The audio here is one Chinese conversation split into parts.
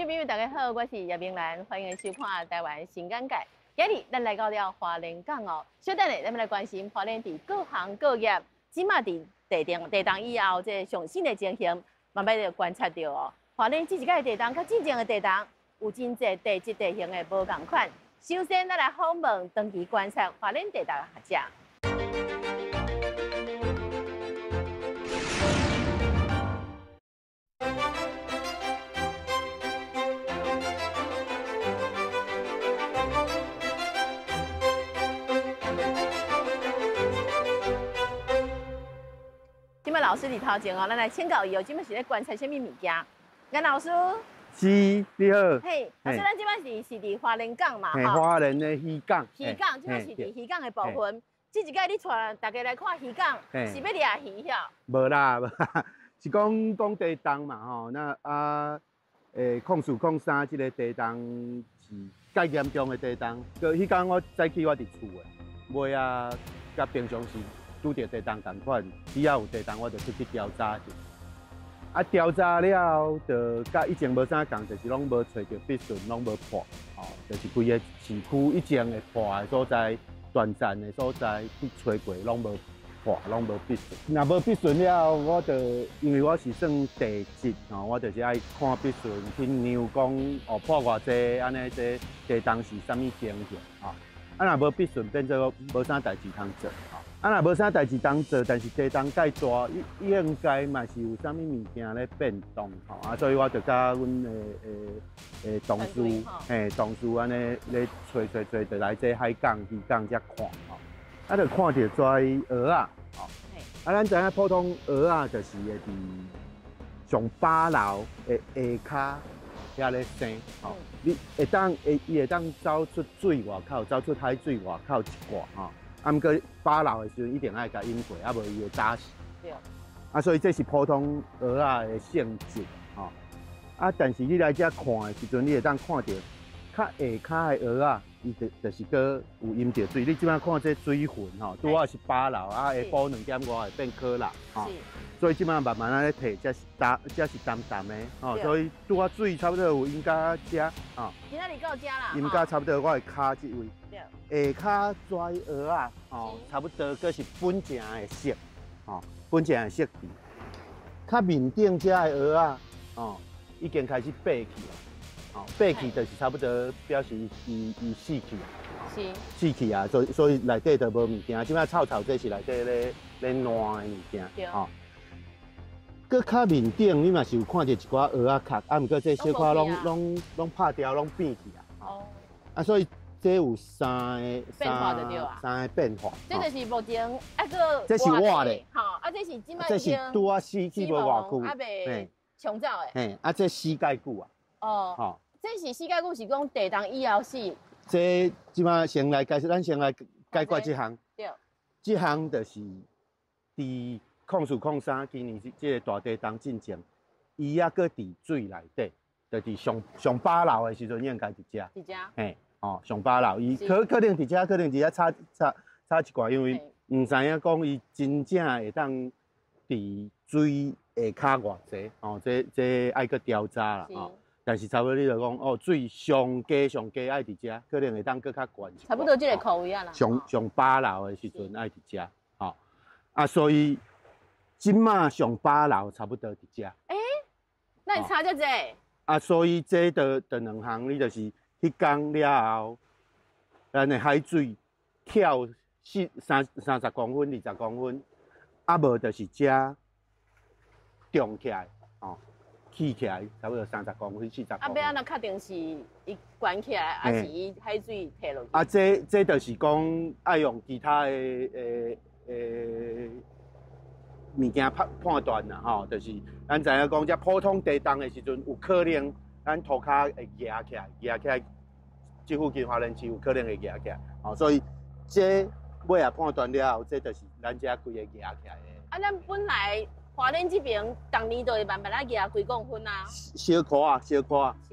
朋友大家好，我是叶明兰，欢迎收看台湾新眼界。今日咱来到了花莲港哦，小等下咱们来关心花莲伫各行各业，即马伫地动以后，这上新的情形，慢慢就观察到哦。花莲这一届地动，甲之前的地动有真侪地质地形的无同款。首先，咱来访问长期观察花莲地动的学者。 今麦老师伫头前哦，咱来请教伊哦。今麦是咧观察什么物件？严老师，是，你好。嘿，老师，咱今麦是伫花莲港嘛？嘿，花莲的渔港。渔港，今麦是伫渔港的部分。这一届你带大家来看渔港，是要掠鱼遐？无啦，是讲地动嘛吼。那控诉控三这个地动是介严重的地动。个迄天我早起我伫厝的，尾啊，甲平常时。 拄着地动同款，只要有地动，我就出去调查去。啊，调查了，就甲以前无啥共，就是拢无找着必顺，拢无破，哦，就是规个市区以前会破的所在、断层的所在去找过，拢无破，拢无必顺。若无必顺了，我就因为我是算地质，哦，我就是爱看必顺，去量讲哦破偌济，安尼这地动是啥物情形，哦。 啊，若无必顺，变做无啥代志通做吼。啊，若无啥代志通做，但是地动介大，应该嘛是有啥物物件咧变动吼。啊，所以我就甲阮同事，同事安尼咧找，就来这海港、渔港遮看吼。啊，就看到跩蚵仔吼。啊，咱知影普通蚵仔就是会伫上巴楼的下骹。 遐咧生吼，你伊会当走出水外口，走出海水外口一挂吼。啊，毋过巴老的时阵一定爱甲淹过，啊无伊会打死。对。啊，所以这是普通蚵仔的性质吼。啊，但是你来遮看的时阵，你会当看到较下骹的蚵仔，伊就是搁有淹着水。你即摆看这水分吼，拄好是巴老啊，下晡2.5会变可辣吼。 所以即摆慢慢安尼摕，才是淡淡的哦。所以拄啊水差不多有因甲遮哦。今仔日到遮啦。因甲差不多我的骹即位。对。下骹跩蚵仔哦，差不多佫是本正的色哦，本正的色质。较面顶遮的蚵仔哦，已经开始白去了。哦，白去就是差不多表示伊死去啊。是。死去啊，所以内底就无物件。即摆臭这是内底咧烂的物件。对。哦。 搁较面顶，你嘛是有看到一寡蚵仔壳，啊，毋过这小可拢拍掉，拢变去啊。哦。啊，所以这有三个变化。这就是目前啊个。这是活的。好，啊，这是即摆这是拄啊死去无偌久。啊，未冲走的。嘿，啊，这死介久啊。哦。好。这是死介久是讲地动以后死。这即摆先来解释，咱先来解决这项。对。这项就是伫。 控诉控三，今年这个大地动进前，伊还搁伫水内底，就是上巴楼的时阵应该伫遮。伫遮。嘿，哦，上巴楼，伊可能伫遮，可能伫遐差一寡，因为唔知影讲伊真正会当伫水下骹偌济，哦，这爱搁调查啦，哦。但是差不多你就讲，哦，水上低爱伫遮，可能会当搁较悬。差不多这个口位啊啦。上巴楼的时阵爱伫遮，哦，啊，所以。 即马上巴楼差不多伫遮。那你差遮济？啊，所以这就两项，你就是迄天了后，咱的海水跳30公分、20公分，啊无就是遮重起来，哦，起起来差不多30公分、40公分。啊，要安怎确定是伊悬起来，还是伊海水摕落去？啊，这就是讲爱用其他的物件判断啦，吼，就是咱知影讲，遮普通地动的时阵，有可能咱涂骹会压起来，这附近花莲市有可能会压起来，哦，所以这尾啊判断了后，这就是咱遮规个压起来的。啊，咱本来花莲这边当年都会慢慢压几公分啊。小块啊，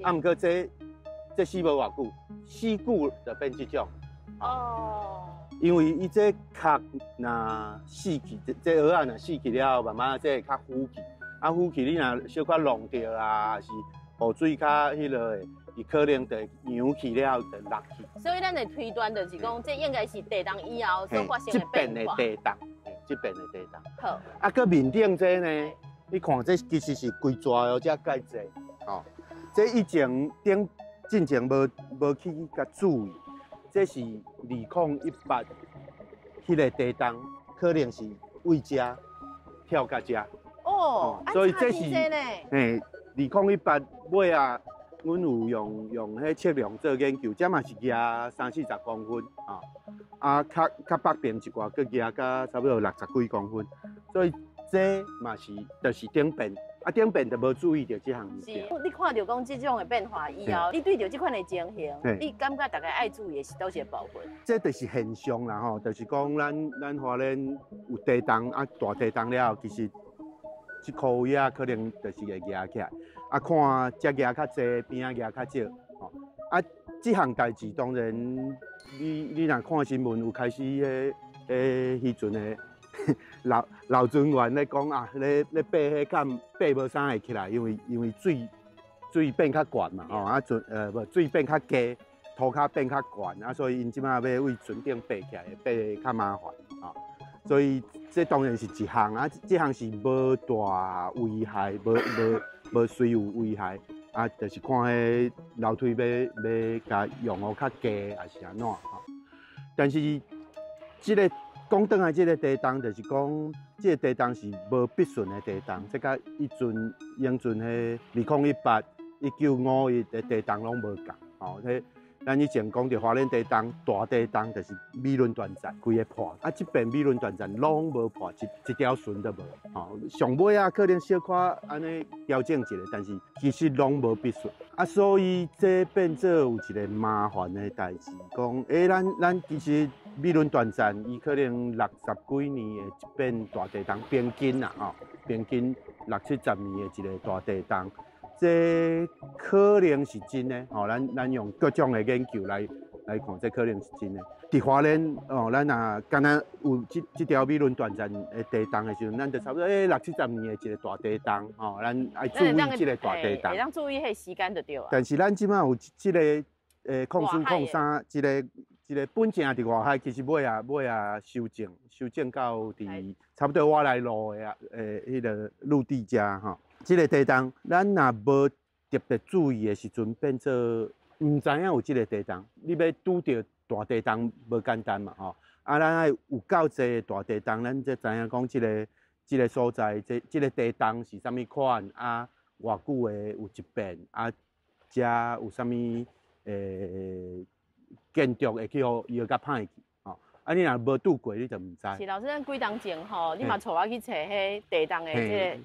啊，毋过这死无偌久，死久就变这种。哦。 因为伊这壳若死去，这蚵仔若死去了，慢慢这会较浮去，啊浮去你若小可弄掉啊，还是雨水较迄落的，伊可能就扬起了就落去。所以咱的推断就是讲，这应该是地动以后所发生的这边变化。的地动，这边的地动。好，啊，搁面顶这呢，你看这其实是规蛇哦，这介济哦。这以前进前无去甲注意，这是2018迄个地动，可能是为遮跳到遮。哦，所以这是2018尾啊，阮有用迄测量做研究，这嘛是压30-40公分啊，较北边一寡佫压到差不多60几公分，所以这嘛是就是顶边，啊顶边就无注意到这项物件。你看到讲这种的变化以后，你对着这款的情形，你感觉大家爱注意的是倒些部分？这就是现象啦吼，就是讲咱花莲有地动啊，大地动了后，其实这颗叶可能就是会压起来，啊看只压较济，边啊压较少，吼啊这项代志当然，你若看新闻有开始迄阵的老船员咧讲啊，咧爬迄杆爬无啥会起来，因为水变较悬嘛，吼啊水变较低，涂骹变较悬啊，所以因即马要为船顶爬起来，爬较麻烦啊。所以这当然是一项啊，这项是无大危害，无虽有危害啊，就是看迄楼梯要甲用哦较低还是安怎吼。但是讲倒来，这个地动就是讲，这个地动是无必顺的地动，这甲永存迄2018、1951的地动拢无共吼。咱以前讲着花莲地动，大地动就是美仑断层规个破，啊，这边美仑断层拢无破，一条船都无。吼，上尾啊，可能小可安尼调整一下，但是其实拢无必顺。啊，所以这变做有一个麻烦的代志，讲咱其实美仑断层伊可能60几年的一变大地动，平均啦吼，平均60-70年的一个大地动。这可能是真的，吼，咱用各种的研究来看，这可能是真的。伫花莲，哦，咱若敢若有这条美仑断层的地动的时阵，咱就差不多60-70年的一个大地动，吼，咱爱注意这个大地动。会当注意迄时间就对啊。但是咱即马有这个0203，一个本正伫外海，其实尾啊修正到伫差不多我来路的迄个陆地遮吼。这个地动，咱若无特别注意的时阵，变做唔知影有这个地动。你要拄到大地动无简单嘛吼。啊，咱爱有够济大地动，咱才知影讲这个所在，这个地动是啥物款啊？偌久的有一变啊？遮有啥物建筑会去互伊个较歹去吼。啊，你若无拄过，你就唔知。是老师，咱几当前吼，你嘛带我去找迄地动的这个。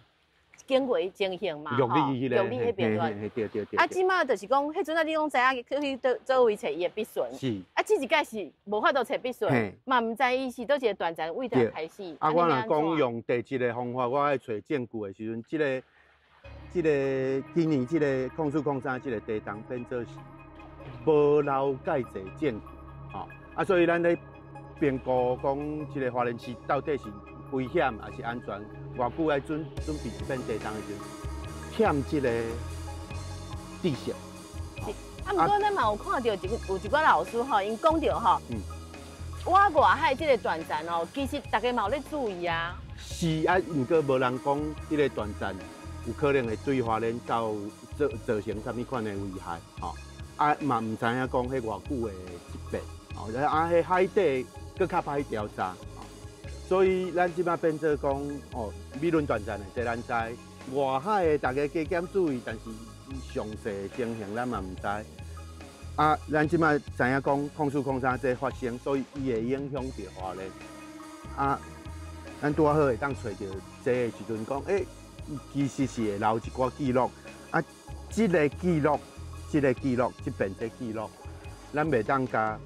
经过情形嘛，玉里迄边段，对。啊，即马就是讲，迄阵啊，你拢知影去做位找伊的必顺。是。啊，这一届是无法度找必顺，嘛唔知伊是倒一个断层位段开始。啊，我若讲用第一个方法，我爱找证据的时阵，这个今年这个0203这个地动变做是无留介济证据，吼。啊，所以咱咧评估讲，这个花莲市到底是危险还是安全？偌久来准备一片地动的时阵，欠这个知识。啊，不过咱嘛有看到有一个老师吼，因讲到吼，我外海这个断层哦，其实大家嘛有咧注意啊。是啊，不过无人讲这个断层有可能会对花莲造成啥物款的危害，吼。啊，嘛唔知影讲迄偌久的一变，吼，啊，迄海底搁较歹调查。所以咱即摆变做讲，哦，美仑断层的这咱知，外海的大家加减注意，但是详细情形咱嘛唔知。啊，咱即摆知影讲0203这发生，所以伊会影响到花莲。啊，咱拄好会当找到这个时阵讲，其实是会留一寡记录。啊，这个记录，这边这记录，咱袂当甲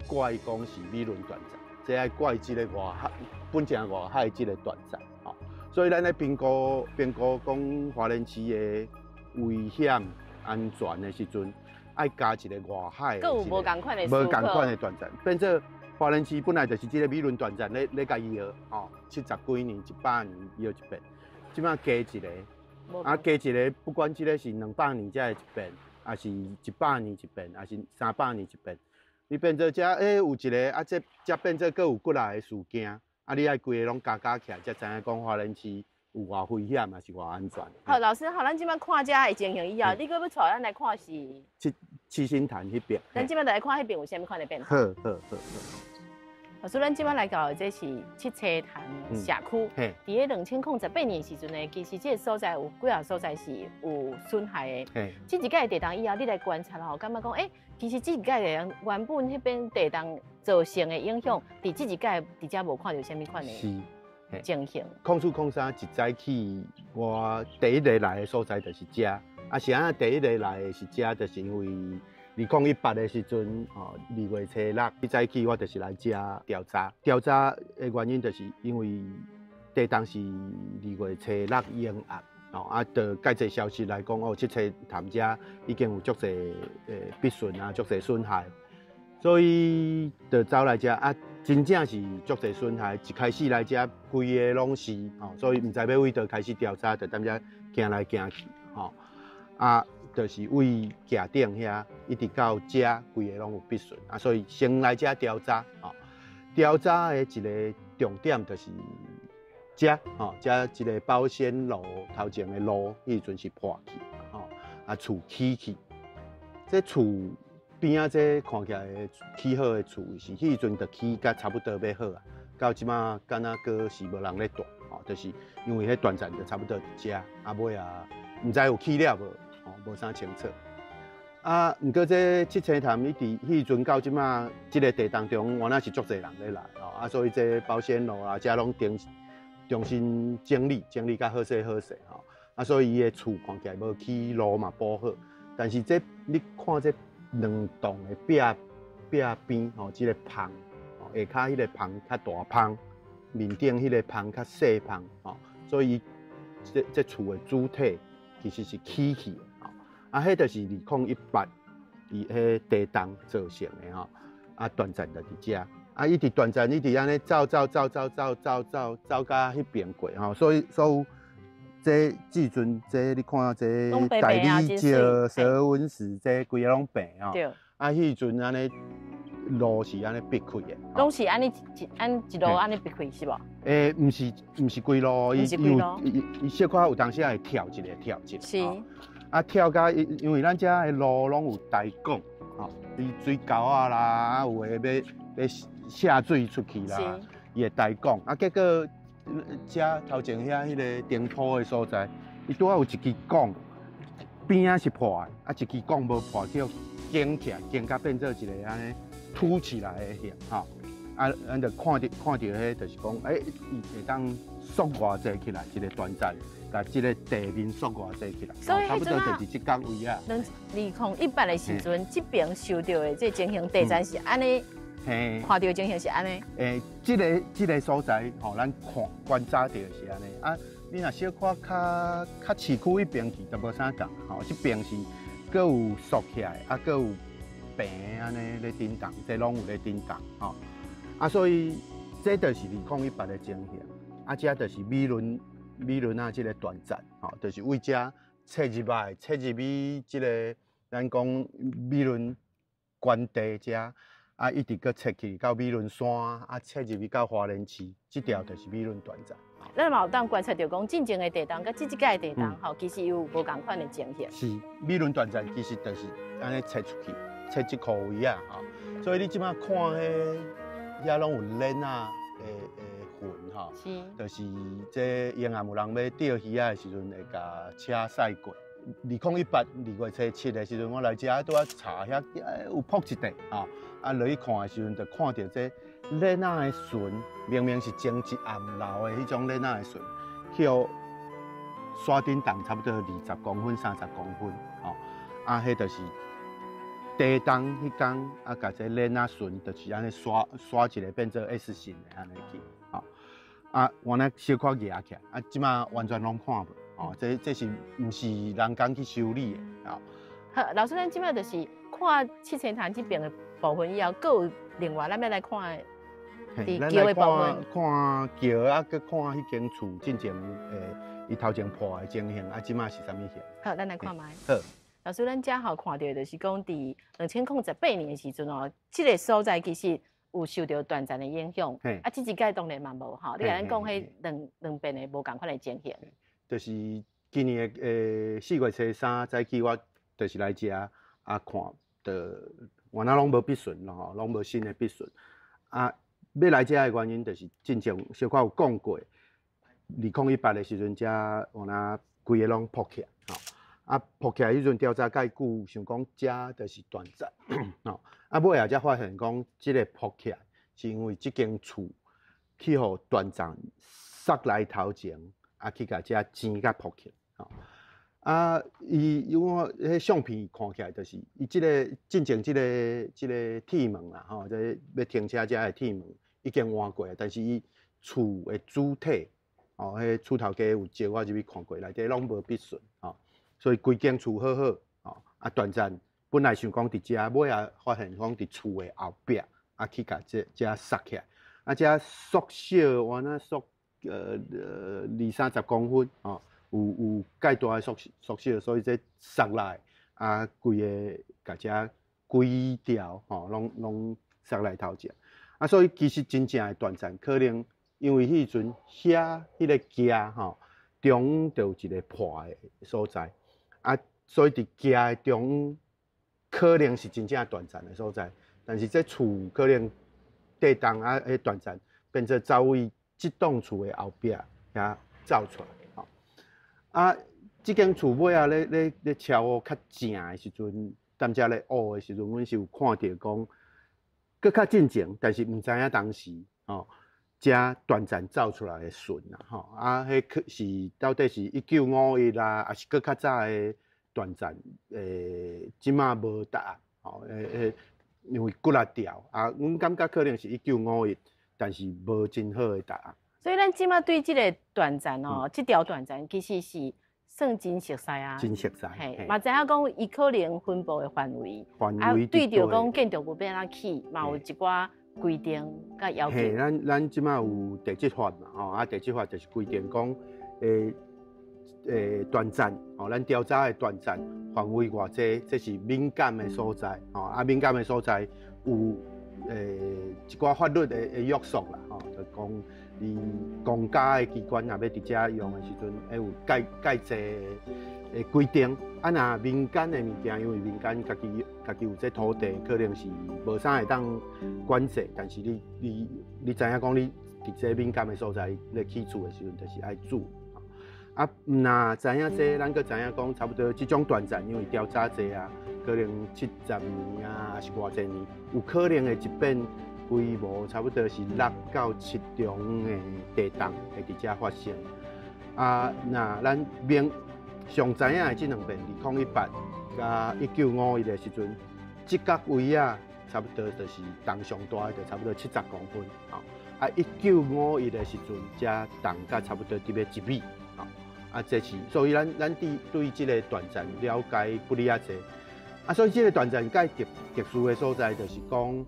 怪讲是美仑断层。这爱怪这个外海，本正外海这个断层，吼，所以咱咧评估讲花莲市的危险安全的时阵，爱加一个外海的，有无共款的断层，变做花莲市本来就是这个美仑断层咧甲伊号，吼，70几年、100年以后一遍，即摆加一个啊，加一个不管这个是200年才会一遍，还是100年一遍，还是300年一遍，你变做这有一个啊，这变做佫有过来的事件，啊，你爱规个拢加起来，才知影讲花莲市有偌危险，也是偌安全。好，老师，好，咱即摆看遮的情形以后，你佫要带咱来看是七星潭迄边。咱即摆来看迄边有啥物款的变化？好。老师，咱即摆来到的这是七星潭社区。伫个2018年时阵呢，其实这个所在有几啊所在是有损害的。这一届地动以后，你来观察吼，感觉讲，其实这一届原本迄边地动造成的影响，伫这一届伫遮无看到啥物款的情形。控诉控沙一早起，我第一个来的所在就是遮，啊是安第一个来的是遮，就是因为。2018的时阵，2月初6，一早起我就是来遮调查。调查的原因就是因为地动是2月初6沿岸，就介济消息来讲，七星潭遮已经有足济必损啊，足济损害，所以就走来遮啊，真正是足济损害。一开始来遮，规个拢是，所以唔知要为倒开始调查，就踮遮行来行去，就是为埕顶遐一直到遮，规个拢有必损啊，所以先来遮调查调查的一个重点就是遮遮一个保鲜路头前的路，迄阵是破去厝起去。这厝边仔这看起来起好的厝是迄阵就起甲差不多要好啊，到即马敢若阁是无人咧住就是因为迄断层就差不多伫遮尾啊，毋知有起了无。无啥清楚毋过这七星潭迄阵到即马，即个地动中，原来是足侪人咧来所以这保鲜路啊，遮拢重新整理甲好势所以伊的厝看起来无起路嘛补好，但是这你看这2栋的壁边即个棚下骹迄个棚较大棚，面顶迄个棚较细棚所以这厝的主体其实是起去的。迄就是2018伊迄地动造成的断层就伫遮一直断层一直安尼走到迄边过所以这即阵这你看这大理石蛇纹石这规个拢平迄阵安尼路是安尼闭开的，拢是安尼一路安尼闭开是无？毋是规路，伊小可有当时会跳一个。是。跳甲因为咱遮的路拢有大港你水沟啦，有诶要下水出去啦，伊会大港结果遮头前迄个顶坡的所在，伊拄好有一支港边仔是破的，一支港无破，叫建起来，建甲变做一个安尼凸起来的形咱就看到迄就是讲，伊会当缩偌济起来，一个断层。甲即个地面缩偌济起来，差不多就是即间位啊。2018的时阵，即边受到的这情形，地层是安尼，看到的情形是安尼。即个所在，咱观察到是安尼你若小可较市区迄边去，就无啥共即边是各有缩起来，各有平安尼咧震动，这拢有咧震动所以这就是2018的情形遮就是美仑即个断层就是为遮切入去即个咱讲美仑关地遮一直搁切去到美仑山切入去到花莲市，即条就是美仑断层。咱嘛有当观察到讲，进前的地动甲即届的地动其实有无共款的情形。是美仑断层其实就是安尼切出去，切即块位所以你即摆看遐拢有链是，就是这沿岸有人要钓鱼的时阵，会甲车驶过。2018 2月初7的时阵，我来遮拄仔查遐有铺一地落去看的时阵，就看到这咧那的船，明明是前一暗流的迄种咧那的船，迄沙顶重差不多20公分、30公分迄就是地动迄天甲这咧那船就是安尼刷一个变做 S 型的安尼去。原来小可压起来，即马完全拢看无这是毋是人工去修理的好，老师，咱即马就是看七星潭这边的部分以后，佫有另外咱要来看伫桥的部分，看桥搁看迄间厝进前伊头前破的情形，即马是啥物形？好，咱来看麦。好，老师，咱遮好看到就是讲，伫2018年的时阵哦，这个所在其实有受到短暂的影响。啊，这一届当然嘛无吼，你甲咱讲迄两边的无共款的情形。就是今年的4月初3早起，我就是来遮啊看，原来拢无必顺咯吼，拢无新的必顺。啊，要来遮的原因就是之前小可有讲过，2018的时阵，遮原来规个拢破起来吼。啊，破起来迄阵调查介久，想讲遮就是断层吼。啊，尾后才发现讲，即个破起来是因为即间厝去互断层塞来头前，啊去甲遮钱甲破起来吼。啊，因为迄相片看起来就是伊即个进前即个铁门啦吼，即要停车遮的铁门已经换过，但是伊厝的主体哦，迄厝头家有招我入去看过，内底拢无必顺吼。所以规间厝好好哦，啊断层本来想讲伫遮，尾啊发现讲伫厝的后壁，啊去甲遮塞起来，啊遮缩小，原来缩20-30公分哦，有介大的缩小，所以这塞来啊规个甲遮规条吼，拢塞来头前，啊所以其实真正的断层可能因为迄阵遐迄个架吼中就有一个破的所在。啊，所以伫家的中可能是真正断层的所在，但是这厝可能地动啊，迄断层变做走位即栋厝的后壁遐走出来吼。啊，即间厝尾啊咧敲我较正的时阵，踮遮咧学的时阵，阮是有看到讲，搁较进前，但是毋知影当时吼。遮断层走出来的笋啦，吼啊，迄是到底是1951啦，还是搁较早的断层？即马无答案，吼，因为骨力条啊，阮感觉可能是1951，但是无真好的答案。所以咱即马对即个断层哦，即条断层其实是算真熟悉啊，真熟悉，嘿，嘛知影讲伊可能分布的范围，啊，对着讲建筑物变哪起，嘛有一寡。规定甲要求。嘿，咱即马有地质法嘛，吼啊，地质法就是规定讲，断层，吼，咱调查的断层范围偌济，这是敏感的所在，吼啊，敏感的所在有一寡法律的约束啦，吼，就讲你公家的机关若要伫遮用的时阵，要有介济的规定。啊，若民间的物件，因为民间家己有这土地，可能是无啥会当管制，但是你知影讲，你伫这民间的所在咧起厝的时阵，就是爱住。啊，若知影这，咱阁知影讲，差不多即种断层，因为调查济啊，可能70年啊，还是偌济年，有可能会一变规模差不多是6到7种的地动会伫遮发生。啊，若咱上知影的即两遍，2018甲1951的时阵，即角位啊，差不多就是动上大的，就差不多70公分，吼。啊，1951的时阵，遮动甲差不多伫要1米，吼。啊，这是，所以咱对即个断层了解不哩啊济。啊，所以即个断层介特殊的所在，就是讲，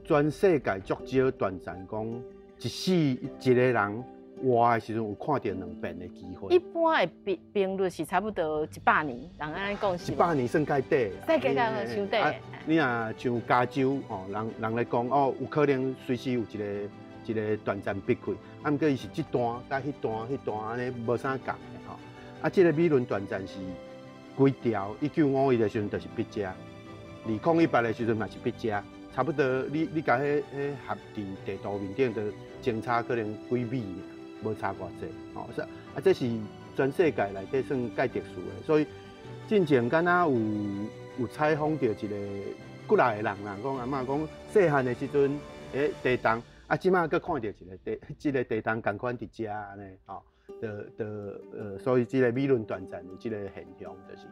全世界足少断层，讲一世一个人。活的时阵有看到2遍的机会。一般的频率是差不多100年，人安尼讲是。100年算介短。世界上伤短。你若像加州哦，人来讲哦，有可能随时有一个断层逼开，啊，毋过伊是这段甲迄段安尼无啥共的吼。啊，这个美伦断层是规条，1951的时阵就是逼遮，2018的时阵嘛是逼遮，差不多你甲迄合伫地图面顶的相差可能几米。无差偌济，吼，是啊，这是全世界内底算介特殊的，所以之前敢若有采访到一个过来的人啦，讲阿嬷讲细汉的时阵，地动，啊，即马佫看到即个地动共款伫遮安尼，吼，所以即个美伦断层有即个现象，就是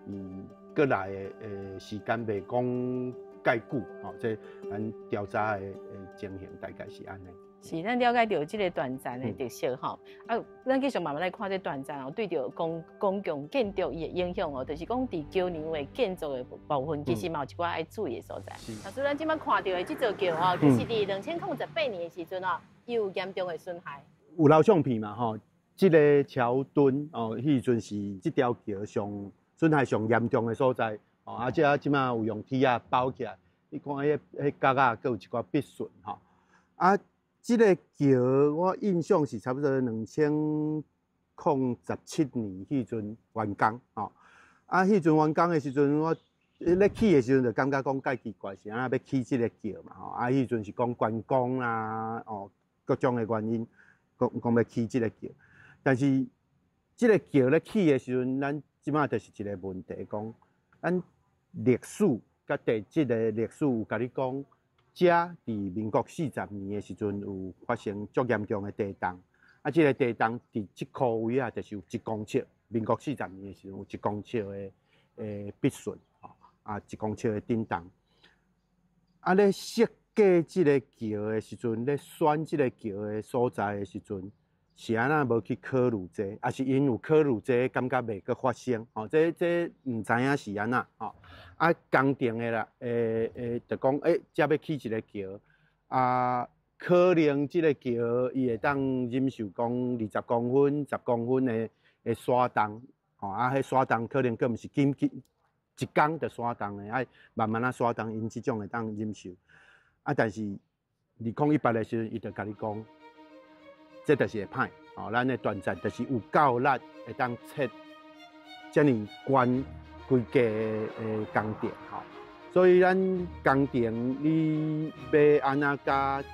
伊过来的时间袂讲介久，吼，即咱调查的情形大概是安尼。是，咱了解到这个断层的特色吼，啊，咱继续慢慢来看这断层哦，对着公共建筑伊的影响哦，就是讲伫桥梁的建筑的部分，其实嘛有一寡爱注意的所在。老师，咱即摆看到的这座桥哦，其实伫2018年的时阵哦，伊有严重的损害。有留相片嘛吼，这个桥墩哦，迄阵是这条桥损害上严重的所在哦，啊，即即马有用铁啊包起来，你看迄角啊，佮有一寡必损吼。啊，这个桥我印象是差不多2017年迄阵完工吼。啊，迄阵完工的时阵，我咧起的时阵就感觉讲介奇怪，是安那要起这个桥嘛吼。啊，迄阵是讲观光啦，哦，各种的原因，讲要起这个桥。但是，这个桥咧起的时阵，咱即马就是一个问题，讲咱历史甲地质的历史有甲你讲，遮伫民国40年的时阵有发生足严重的地动，啊，这个地动伫即块位啊，就是有1公尺，民国40年的时阵有1公尺的必损，吼，啊，1公尺的震动，啊，咧设计这个桥的时阵，咧选这个桥的所在的时阵。是安那无去考虑这，啊是因有考虑这，感觉袂阁发生，吼、这唔知影是安那，吼、啊工程的啦，就讲遮要起一个桥，啊可能这个桥伊会当忍受讲20公分、10公分的沙动，吼、啊迄沙动可能佫毋是一工就沙动的，爱慢慢啊沙动，因即种会当忍受，啊但是2018的时阵，伊就甲你讲。这就是会歹，哦，咱的断层就是有够力，会当测遮尔悬规格的工程，吼。所以咱工程你要安怎甲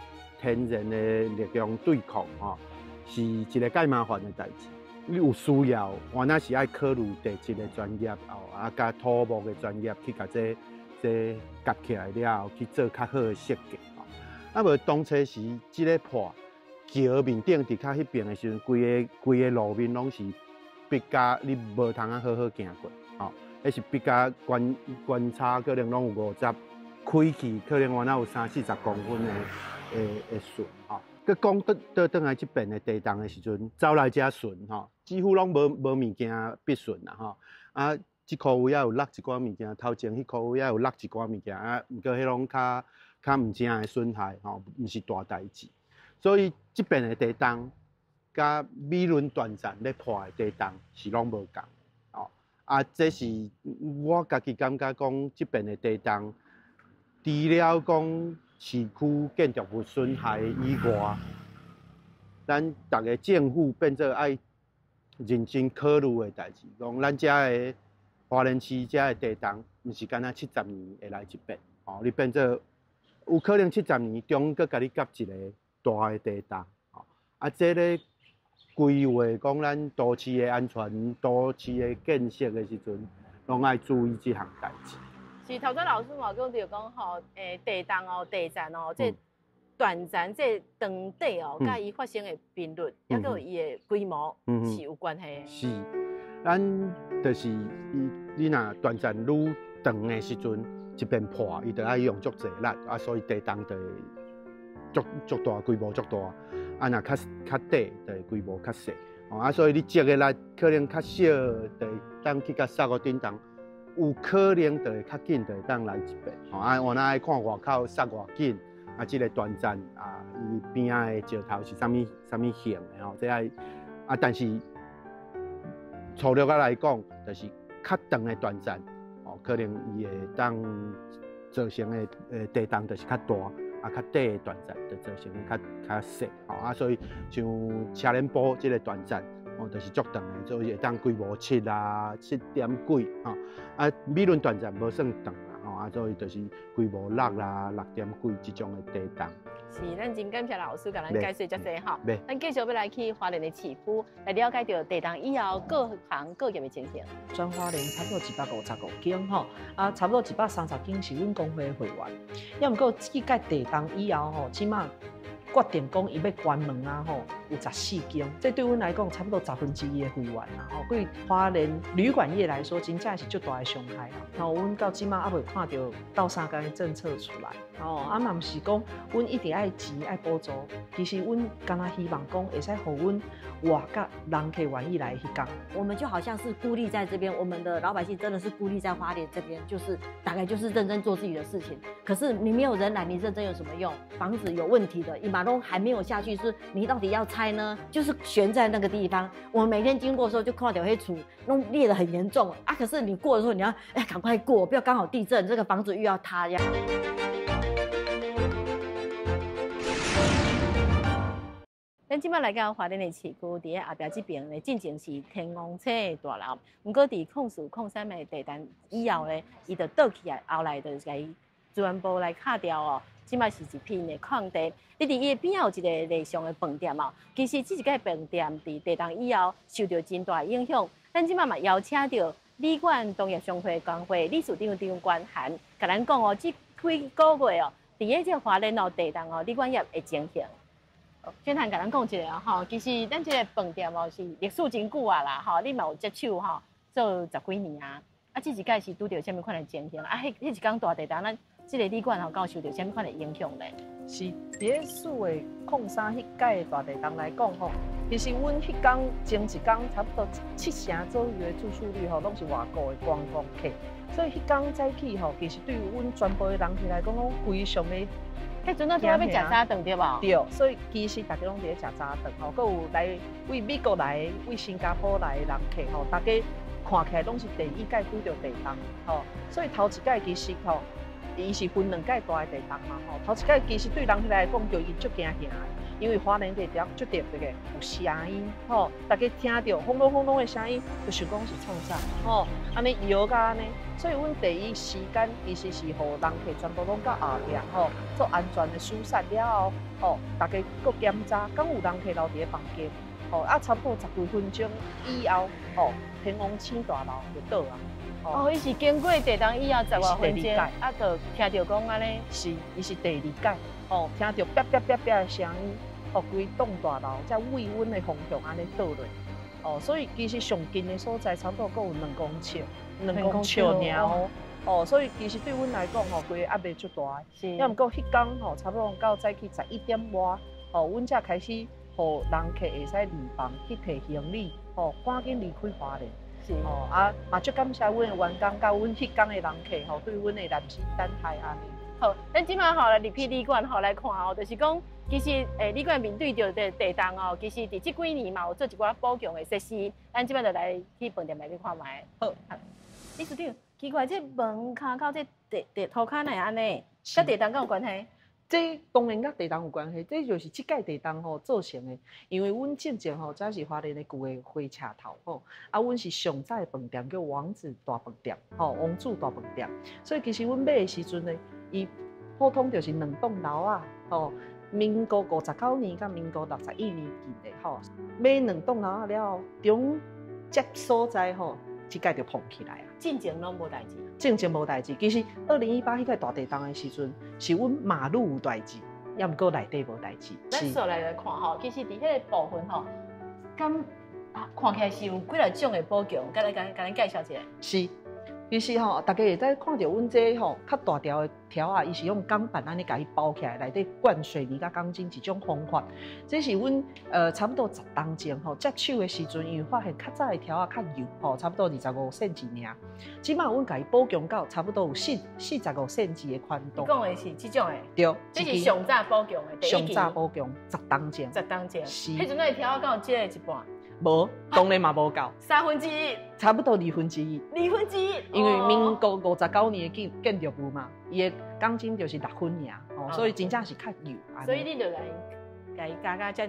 天然的力量对抗，吼，是一个介麻烦的代志。你有需要，原来是爱考虑地质的专业，哦，啊，甲土木的专业去甲这夹起来了后，去做较好的设计，吼。啊，无当初时即个破。桥面顶伫较迄边的时阵，规个路面拢是笔架，你无通啊好行过，吼、迄是笔架观察可能拢有50，开去可能原来有30-40公分的顺，吼。佮讲倒来即边的地动的时阵，走来遮顺，吼，几乎拢无物件必顺啦，吼。啊，即块位啊有落一寡物件，头前迄块位啊有落一寡物件，啊，毋过迄拢较毋正的损害，吼，毋是大代志。所以这边的地动，甲美仑断层咧破的地动是拢无共，哦，啊，这是我家己感觉讲，这边的地动，除了讲市区建筑物损害以外，咱逐个政府变做爱认真考虑的代志，讲咱遮的花莲市遮的地动，毋是干那70年会来一遍，哦，你变做有可能70年中佫甲你夹一个。大的地动，啊，这咧规划讲咱都市的安全、都市的建设的时阵，拢爱注意这项代志。是头先老师嘛讲着讲吼，地动哦、地震哦，这断层、这长底哦，甲伊发生的频率，抑佮伊的规模是有关系的。是，咱就是你若断层愈长的时阵，一边破，伊就爱用足侪力，啊，所以地动就会。足大，规模足大，啊，若较短，就会规模较小，哦，啊，所以你积的力可能较少，就会当去甲杀个顶动，有可能就会较紧，就会当来一遍，哦，啊，我爱看外口杀偌紧，啊，这个断层啊，伊边仔的石头是啥物形的吼，这爱，啊，但是粗略啊来讲，就是较长的断层，哦，可能伊会当造成的地动就是较大。啊，较短的断层就造成较细，吼啊，所以像车轮堡这个断层，哦，就是足长的，所以会当规模7啊，7点几，吼啊，美仑断层无算长啦，吼啊，所以就是规模6啦，6点几这种的地动。是，咱真感谢老师甲咱解释遮济吼。咱继续要来去花莲的市区，来了解到地动以后各行各业的情形。全花莲差不多155间吼，啊，差不多130间是阮工会的会员。要毋过去解地动以后吼，起码决定讲伊要关门啊吼，有14间，这对阮来讲差不多1/10的会员啦吼。对花莲旅馆业来说，真正是足大的伤害啦。然后阮到即马还未看到倒3间的政策出来，哦，啊嘛毋是讲阮一定爱钱爱补助，其实阮敢若希望讲会使互阮外甲人客愿意来去讲。我们就好像是孤立在这边，我们的老百姓真的是孤立在花莲这边，就是大概就是认真做自己的事情。可是你没有人来，你认真有什么用？房子有问题的，一马龙还没有下去，是你到底要拆呢，就是悬在那个地方。我们每天经过的时候就看到那厝弄裂得很严重啊。可是你过的时候，你要赶快过，不要刚好地震，这个房子又要塌呀。咱即摆来到花莲的市区，伫咧后壁这边呢，进前是天王车的大楼，不过伫控3的地段以后呢，伊就倒去啊，后来就甲伊全部来卡掉哦。即摆是一片的空地，你伫伊的边有一个立项的饭店哦。其实这一个饭店伫地动以后受到真大影响。咱即摆嘛邀请到旅馆同业商会工会理事长张冠涵，甲咱讲哦，这几个月哦，伫咧这花莲哦地动哦，旅馆业的情形。先谈甲咱讲一下吼，其实咱这个饭店哦是历史真久啊啦，吼，你嘛有接手吼做10几年啊，啊，这一届是拄到什么款的情形啊？迄一天大地震，咱这个旅馆吼，敢受到什么款的影响咧？是，伫咧数的03迄届大地震来讲吼，其实阮迄天前一天差不多7成左右的住宿率吼，拢是外国的观光客，所以迄天早起吼，其实对于阮全部的人客来讲，拢非常的。迄阵啊，拄要食早顿对无？对，所以其实大家拢伫咧食早顿吼，佮有来为美国来、为新加坡来的人客吼，大家看起来拢是第一届拄到地震吼，所以头一届其实吼，伊是分2届大的地震嘛吼，头一届其实对人客来讲就已经足惊吓的，因为花莲地点足特别个有声音吼，大家听到轰隆轰隆的声音，就想讲是创啥吼，安尼摇甲安尼。所以，阮第一时间其实是互人客全部拢到后壁吼，做安全的疏散了后，吼，大家搁检查，敢有人客留伫咧房间，吼，啊，差不多10几分钟以后，吼，天王星大楼就倒啊。哦，伊是经过地震以后10多分钟，啊，就听到讲安尼。是，伊是第2届，吼，听到啪啪啪啪的声音，吼，规栋大楼才为阮的方向安尼倒落。哦，所以其实上近的所在差不多搁有2公尺，2公尺尔哦。哦，所以其实对阮来讲吼，规个压力足大的。是。要毋过迄天吼，差不多到早起11点外，吼，阮才开始，互人客会使离房去摕行李，吼，赶紧离开花莲。是。哦，啊，嘛足感谢阮的员工，甲阮迄天的人客吼，对阮的耐心等待安尼。好，咱即摆吼来入去旅馆吼来看哦，就是讲。其实，旅馆面对着地震哦，其实伫这几年嘛有做一寡补强的设施，咱即摆就来去饭店来去看卖。好，理事长，奇怪，这门骹到这地涂骹内安尼，甲地震敢有关系？这当然甲地震有关系，这就是这届地震吼造成的。因为阮之前吼，这是花莲的旧的火车头吼，啊，阮是上早的饭店叫王子大饭店，吼，王子大饭店。所以其实阮买的时阵呢，伊普通就是2栋楼啊，吼。民国59年甲民国61年建的吼，买2栋楼啊了后，中接所在吼，即届就碰起来啊。进前拢无代志。进前无代志，其实2018迄个大地震的时阵，是阮马路有代志，也毋过内底无代志。咱所来看吼，其实伫迄个部分吼，敢看起来是有几来种的补强，甲咱介绍一下。是。其实吼，大家会在看到阮这吼较大条的条啊，伊是用钢板安尼甲伊包起来，内底灌水泥甲钢筋一种方法。这是阮差不多10当前吼接手的时阵，因为发现较早的条啊较幼吼，差不多25 cm 尔。即摆阮甲伊补强到差不多有45 cm 的宽度。你讲的是这种的？对，这是上早补强的第一期。上早补强10当前。10当前。是。迄阵那条啊，敢有借一半？无，当然嘛无够1/3，差不多1/2。1/2，因为民国59年的建筑部嘛，伊的钢筋就是6分尔，哦，所以真正是较幼。所以你就甲伊加遮尔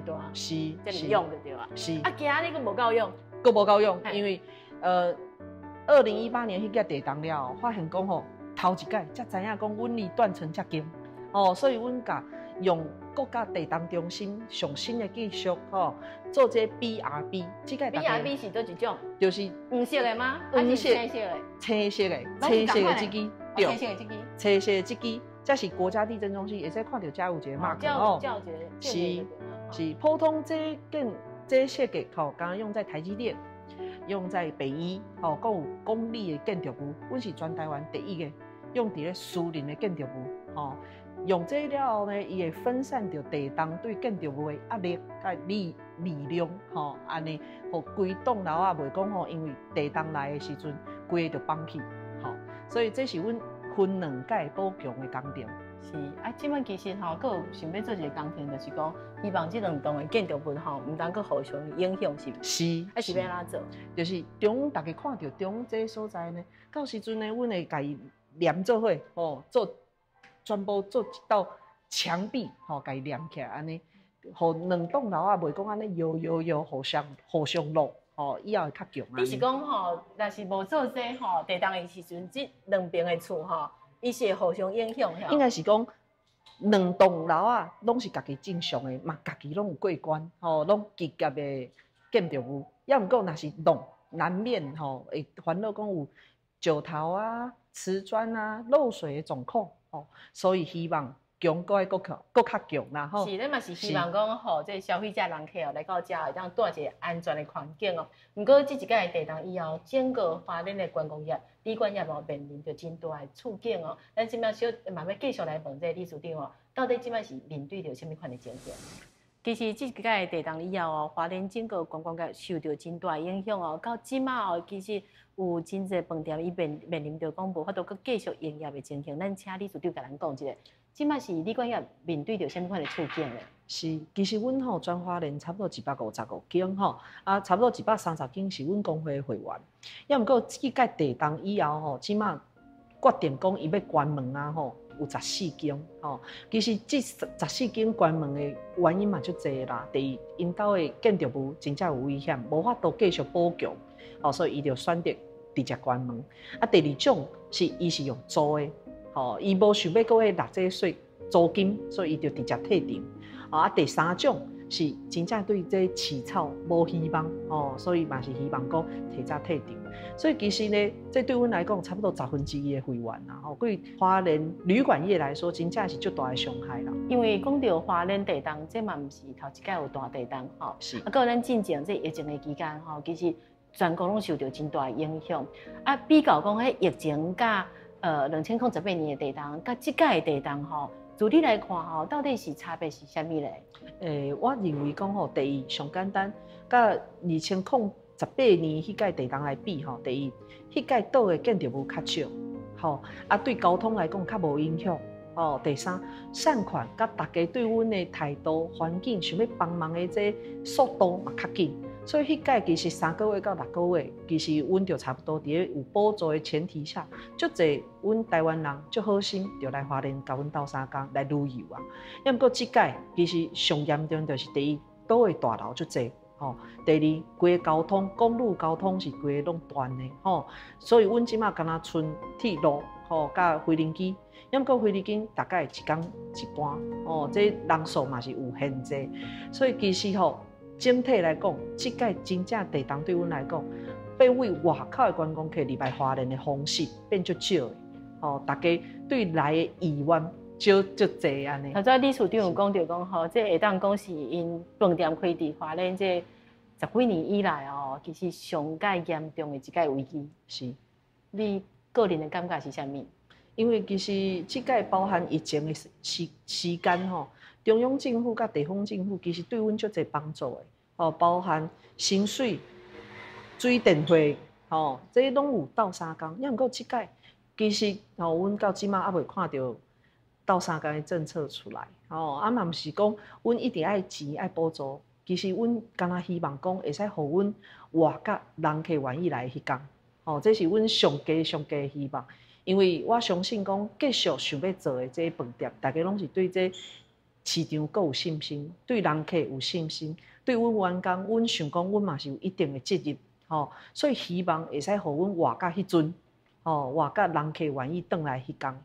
大，是遮尔用就对啊。是。啊，其他你佫无够用，佫无够用，因为2018年迄个地震了后，发现讲吼，头一届才知影讲阮离断层遮近，哦，所以阮甲用国家地震中心上新的技术吼，做这 BRB， 这个 BRB 是倒一种？就是黄色的吗？黄色、青色的？青色的，青色的这支，对，青色的这支，青色的这支，这是国家地震中心，会使看到遮有一个 mark 哦，是普通这设计吼，刚刚用在台积电，用在北医，吼，还有公立的建筑部，阮是全台湾第一个用伫咧私人的建筑部，吼。用这了后呢，伊会分散掉地震对建筑物的压力、甲力量，吼，安尼，互规栋楼啊，袂讲吼，因为地震来的时阵，规个就崩去，吼，所以这是阮分2届补强的工程，是啊，即摆其实吼，佫有想要做一个工程，就是讲，希望即两栋的建筑物吼，毋当佫互相影响，是毋？是，还是要安怎做？就是中大家看到中这个所在呢，到时阵呢，阮会甲伊连做伙，做全部做一道墙壁，甲伊连起来安尼，互两栋楼啊，袂讲安尼摇互相落，以后会较强。你是讲吼，若是无做这吼，地动的时阵，即两边的厝吼，伊是会互相影响，应该是讲两栋楼啊，拢是家己正常的，嘛家己拢有过关，拢积极的建筑物。要毋过若是弄难免会烦恼讲有石头啊、瓷砖啊漏水的状况，所以希望强搁较强啦吼。是，咱嘛是希望讲吼，这消费者人客来到遮会当住一个安全的环境哦。毋过即一届的地动以后，整个花莲的观光业、旅馆业嘛面临着真大的处境哦。咱即摆慢慢继续来问这个理事长哦，到底即摆是面对着什么款的情形？其实即届的地动以后哦，花莲整个观光业受到真大的影响哦。到即摆哦，其实有真侪饭店伊面临着讲无法度佮继续营业的情形。咱请理事长甲咱讲一下。即摆是旅馆业面对着什么款的处境咧？是，其实阮全花莲差不多155间差不多130间是阮工会的会员。要毋过即届地动以后即摆决定讲伊要关门啊有14间其实这14间关门的原因嘛足侪啦。第一，因兜的建筑物真正有危险，无法度继续保强所以伊就选择直接关门。第二种是伊是用租的。伊无想要搁纳这税租金，所以伊就直接退场。第三种是真正对这饲草无希望，所以嘛是希望讲提早退场。所以其实呢，这对阮来讲差不多1/10的会员啦。对花莲旅馆业来说，真正是足大的伤害啦。因为讲到花莲地动，这嘛毋是头一届有大地动是。搁咱进前这疫情的期间其实全国拢受到真大的影响。比较讲迄疫情甲2008年的地动，甲即届的地动自你来看到底是差别是啥物咧？我认为讲第一上简单，甲2008年迄届地动来比第一，迄届岛的建筑物较少，对交通来讲较无影响。第三，善款甲大家对阮的态度、环境想要帮忙的这速度嘛较紧。所以迄届其实3个月到6个月，其实阮就差不多伫有补助的前提下，足侪阮台湾人足好心，就来花莲甲阮斗相共来旅游啊。要毋过即届其实上严重就是第一，岛的大楼足侪，第二，规个交通公路交通是规个拢断的，所以阮即马敢若剩铁路，甲飞轮机。要毋过飞轮机大概1天一班，这人数嘛是有限制，所以其实整体来讲，即届真正地动对阮来讲，变为外口的观光客入来花莲的方式变足少的，大家对来的意愿足侪安尼。头先理事长有讲到讲这会当讲是因饭店开伫花莲这10几年以来其实上界严重的一届危机。是，你个人的感觉是啥物？因为其实即届包含疫情的时间中央政府甲地方政府其实对阮足侪帮助的，包含薪水、水电费，这拢有斗相共。要毋过即届其实阮到即马还未看到斗相共的政策出来，嘛毋是讲阮一定爱钱爱补助，其实阮敢若希望讲会使互阮外甲人客愿意来迄工，这是阮上加的希望。因为我相信讲继续想要做的这个饭店，大家拢是对这市场够有信心，对人客有信心，对阮员工，阮想讲阮嘛是有一定的责任，所以希望会使互阮活到迄阵，活到人客愿意转来迄工。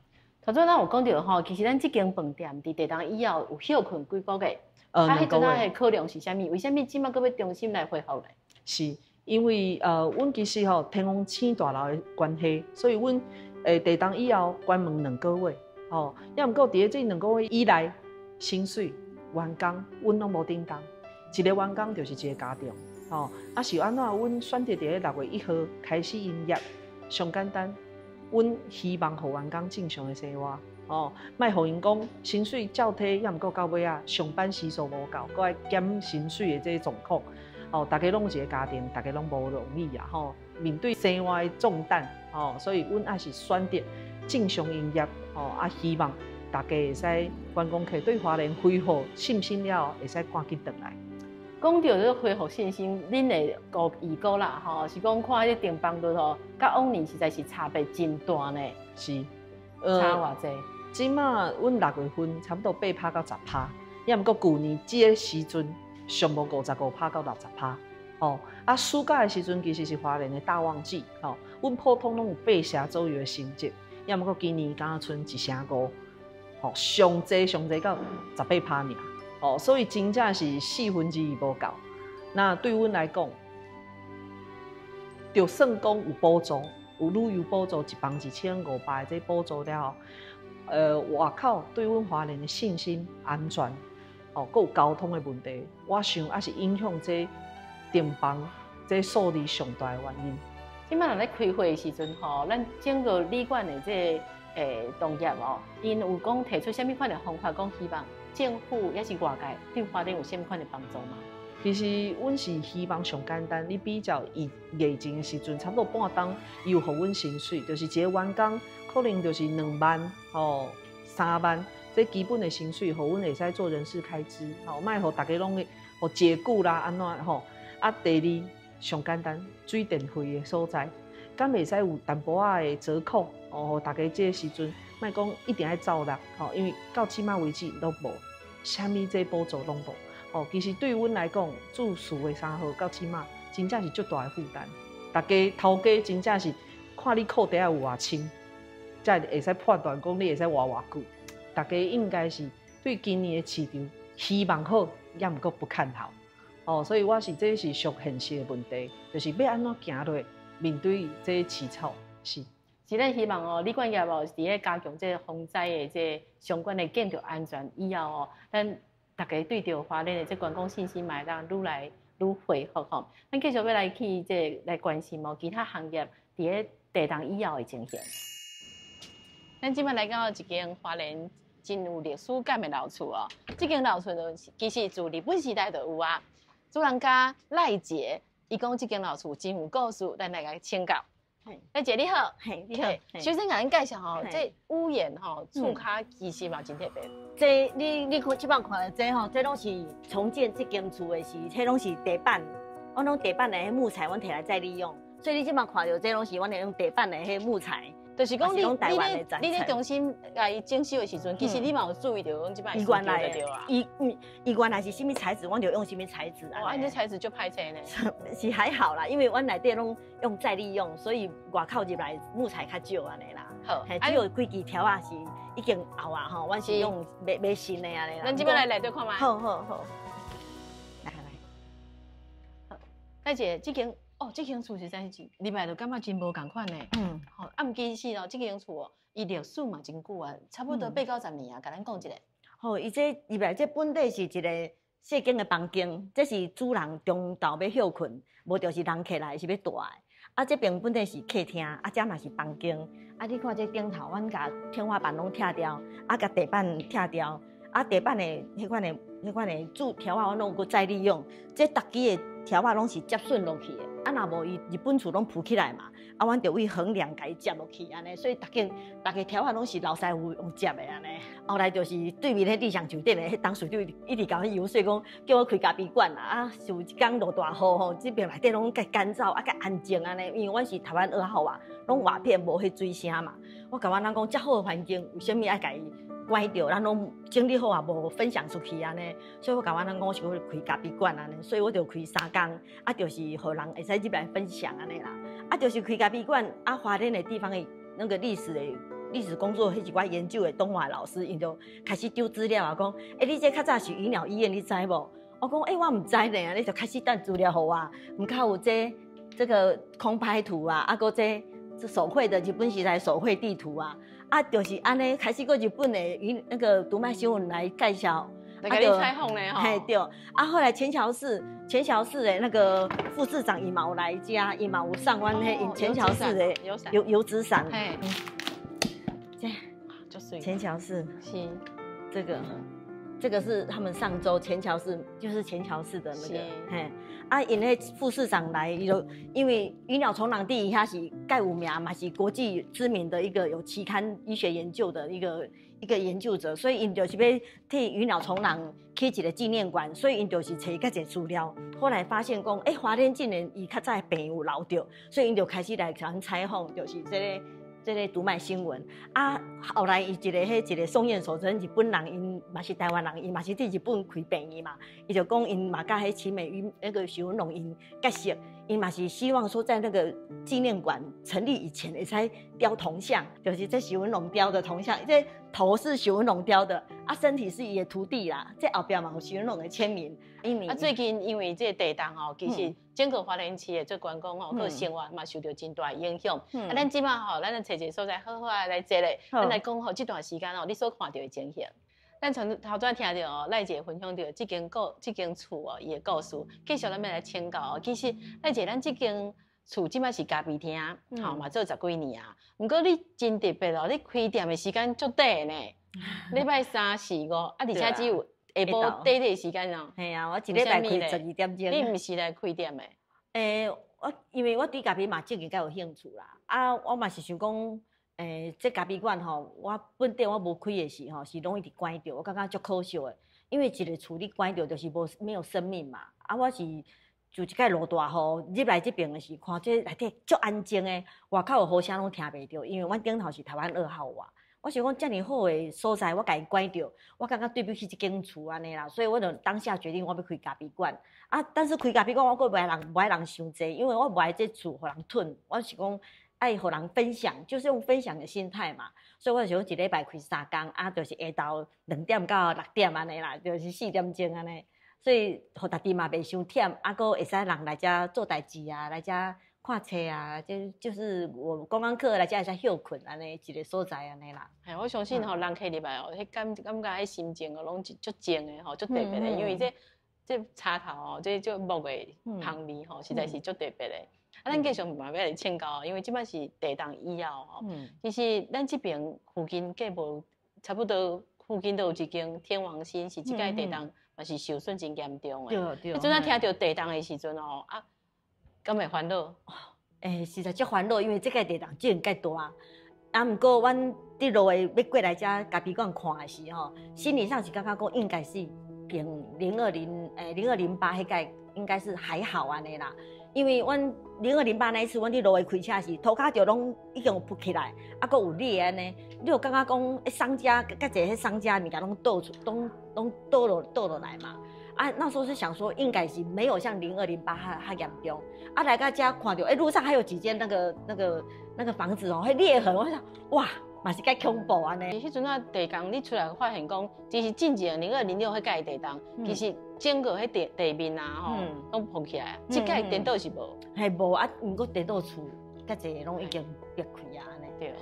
头先咱有讲到其实咱这间饭店伫地动以后有休困几个月，迄阵的考量是啥物？为啥物即马搁要重新来恢复咧？是因为阮其实天王星大楼的关系，所以阮地动以后关门2个月，要毋过伫这2个月以来，薪水、员工阮拢无叮当，一个员工就是一个家庭，是安怎？阮选择伫6月1号开始营业，上简单，阮希望互员工正常的生活，莫互因讲薪水照摕，要毋过到尾啊上班时数无够，搁爱减薪水的这个状况。大家拢有一个家庭，大家拢无容易啊！面对生活的重担，所以阮也是选择正常营业，希望大家会使观光客对花莲恢复信心了，会使赶紧回来。讲到这个恢复信心，恁的预估啦，吼，是讲看迄订房率吼，甲往年实在是差别真大呢，是，差偌济？即马阮6月份差不多8%到10%，也毋过旧年这个时阵上无55%到60%。哦，啊，暑假的时阵其实是花莲的大旺季，哦，阮普通拢有8成左右的成绩，也毋过今年敢若剩1成5，哦，上济到18%尔，哦，所以真正是2/4无够。那对阮来讲，就算讲有补助，有旅游补助1房1500的这补助了后，外口对阮花莲的信心、安全，哦，还有交通的问题，我想也是影响这订房这数字上大的原因。即摆人咧开会的时阵吼，咱整个旅馆的这同业哦，因有讲提出什么款的方法，讲希望政府也是外界对花莲有什么款的帮助嘛？其实阮是希望上简单，你比较疫情的时阵，差不多半冬，伊有互阮薪水，就是一个员工可能就是2万哦3万，这基本的薪水，互阮会使做人事开支，吼，莫互大家拢互解雇啦，安怎吼？啊，第二上简单，水电费的所在，敢袂使有淡薄仔的折扣，哦，互大家这个时阵，莫讲一定要照啦，吼，因为到即马为止都无，虾米这补助拢无。哦，其实对阮来讲，住宿的3号到即马，真正是足大的负担。大家头家真正是看你扣底有偌轻，才会使判断讲你会使偌久。大家应该是对今年的市场希望好，也毋过不看好。哦，所以这是属现实的问题，就是要安怎行落面对这个起草是。是咱希望哦，旅馆业哦，伫咧加强这防灾的这相关的建筑安全以后哦，咱大家对着花莲的这观光信心嘛，当愈来愈恢复吼。咱继续要来去这来关心哦，其他行业伫咧地动以后的情形。咱即摆来到一间花莲真有历史感的老厝哦，这间老厝其实自日本时代就有啊。主人家赖姐，伊讲这间老厝真有故事，咱来甲请教。赖姐你好，嘿，你好。首先甲恁介绍吼，这屋檐吼厝骹其实嘛真特别。这你看即摆看的这吼，这拢是重建这间厝的是，这拢是地板，我拢地板的迄木材，阮摕来再利用。所以你即摆看到这拢是阮用地板的迄木材。就是讲你咧重新来整修的时阵，其实你嘛有注意到，讲即摆伊原来的，伊原来是什么材质，我就用什么材质啊。哇，这材质就歹势呢。是还好啦，因为阮内底拢用再利用，所以外口入来木材较少安尼啦。好，只有几支条啊是已经后啊吼，阮是用买新的安尼啦。咱即摆来内底看卖。好，来。好，大姐，这间厝实在是入来就感觉真无共款呢。好，啊，毋其实哦，这间厝哦，伊历史嘛真久啊，差不多8、90年啊，甲咱讲一下。好，伊这入来这本地是一个细间的房间，这是主人中昼要休困，无就是人客来是要住的。啊，这边本地是客厅，啊，这嘛是房间。啊，你看这顶头，阮甲天花板拢拆掉，啊，甲地板拆掉，啊，地板的迄款的柱条啊，阮拢有再利用。这逐支的条啊，拢是接顺落去的。啊，若无伊日本厝拢铺起来嘛，啊，阮就为横梁甲伊接落去安尼，所以逐个条啊拢是老师傅用接的安尼。后来就是对面迄理想酒店的迄当时就一直甲我游说讲，叫我开咖啡馆啦。啊，是有一天落大雨吼，这边内底拢介干燥，啊介安静安尼，因为阮是台湾2号啊，拢外片无迄水声嘛。我甲阮人讲，遮好的环境，为什么爱甲伊关掉？咱拢整理好啊，无分享出去安尼。所以我甲阮人讲，我想要开咖啡馆安尼，所以我就开3工，啊，就是互人会使入来分享安尼啦。啊，就是开咖啡馆，啊，花莲的地方的那个历史工作，迄一寡研究的东华老师，因就开始丢资料啊，讲，你这较早是鱼鸟医院，你知无？我讲，我唔知呢，你就开始等资料互我，唔靠有这个空拍图啊，啊，搁这手绘的日本时代手绘地图啊，啊，就是安尼开始个日本的那个读卖新闻来介绍。来给你采访呢，嘿对，啊后来前桥市的那个副市长伊嘛有来家，伊嘛有上阮迄前桥市的油纸伞，这前桥市是这个这个是他们上周前桥市，就是前桥市的那是个，嘿，啊，因为副市长来，因为鱼鸟虫囊地它是盖有名嘛，是国际知名的一个有期刊医学研究的一个研究者，所以因就是要替鱼鸟虫囊起一个纪念馆，所以因就是找较侪资料，后来发现讲，花莲竟然伊较早病有留着，所以因就开始来甲咱采访，就是这个读卖新闻啊，后来伊一个宋燕守真日本人，因嘛是台湾人，伊嘛是伫日本开病院嘛，伊就讲因嘛甲迄奇美与那个许文龙因结识，因嘛是希望说在那个纪念馆成立以前，会使雕铜像，就是这许文龙雕的铜像，这头是许文龙雕的，啊身体是伊的徒弟啦，这后边嘛有许文龙的签名。最近因为这个地动吼，其实整个花莲市的做观光吼，个生活嘛受到真大影响。咱即马吼，咱就找一个所在好好来坐咧，咱来讲吼这段时间吼，你所看到的情形。咱从头先听到哦，赖姐分享到这间厝哦，伊的故事，继续咱们来请教哦。其实赖姐，咱这间厝即马是咖啡厅，吼嘛做10几年啊。不过你真特别哦，你开店的时间足短呢，礼拜3、4、5，而且只有下晡短的时间哦。系啊，我一礼拜开12点钟。你唔是来开店的？因为我对咖啡嘛最近较有兴趣啦，啊，我嘛是想讲。这咖啡馆吼，我本地我无开的时候，是容易伫关着，我感觉足可惜的。因为一个厝你关着，就是没有生命嘛。啊，我是就一摆落大雨入来这边的时，看这内底足安静的，外口有雨声拢听袂到，因为阮顶头是台湾2号外。我想讲遮尔好的所在，我家己关着，我感觉对不起这间厝安尼啦，所以我就当下决定我要开咖啡馆。啊，但是开咖啡馆我阁无爱人伤济，因为我无爱这厝互人吞，我是讲。爱和人分享，就是用分享的心态嘛，所以我就一礼拜开3天，啊，就是下昼2点到6点安尼啦，就是4点钟安尼，所以互大家嘛袂伤忝，啊，阁会使人来遮做代志啊，来遮看册啊，就是我观光客来遮会使休困安尼一个所在安尼啦。哎，我相信吼，人客入来哦，迄感觉迄心情哦，拢足静的吼，足特别的，因为这插头哦，这木的香味吼，实在是足特别的。啊，咱继续慢慢来请教，因为即摆是地动以后吼，其实咱这边附近计无差不多附近都有一间天王星，是即个地动嘛是受损真严重的。对。阵仔听到地动的时阵哦，啊，敢会烦恼？实在足烦恼，因为这个地动真介大。啊，毋过阮伫路的要过来遮咖啡馆看的时候，心理上是感觉讲应该是比0208迄届应该是还好安尼啦。因为阮0208那一次，阮伫路的开车时，涂骹就拢已经有扑起来，啊，佫有裂安尼，你有感觉讲，商家甲一个商家物件拢倒落来嘛。啊，那时候是想说，应该是没有像0208较严重。啊，来到遮看到，路上还有几间那个房子哦，迄裂痕，我想，哇，嘛是介恐怖安尼。迄阵啊，地动你出来发现讲，其实进前0206迄届地动，其实整个迄地面啊吼，拢碰起来。即届颠倒是无，系无啊，毋过颠倒厝较济拢已经裂开啊安尼。对。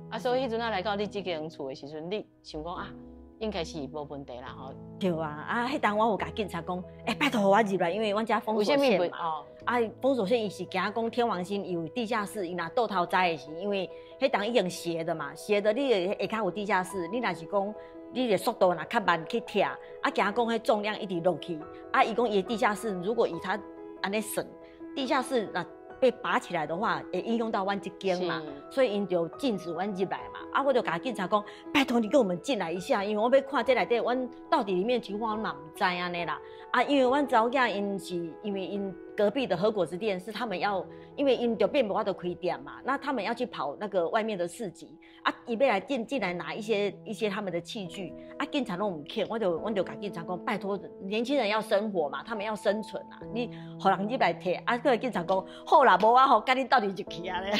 啊，所以迄阵啊来到你即间厝的时阵，你想讲啊，应该是无问题啦吼。对啊，啊，迄当我有甲警察讲，拜托我入来，因为阮遮封锁线嘛。啊，封锁线伊是惊讲天王星有地下室，伊若倒头栽的是，因为迄当已经斜的嘛，斜的你下骹有地下室，你若是讲你的速度若较慢去跳，啊，惊讲迄重量一直落去，啊，伊讲伊的地下室如果以他安尼算，地下室若被拔起来的话，会影响到阮这间嘛，所以因就禁止阮入来嘛。啊，我就甲警察讲，拜托你跟我们进来一下，因为我要看这内底，阮到底里面情况我嘛唔知安尼啦。啊，因为阮查某囝因是因为因隔壁的和果子店是他们要，因为因就变无法度开店嘛，那他们要去跑那个外面的市集，啊，伊要来进来拿一些他们的器具，啊，警察拢唔肯，我就甲警察讲，拜托，年轻人要生活嘛，他们要生存啊，你互人入来摕，啊，个警察讲，好啦，无我好，甲你到底入去啊咧，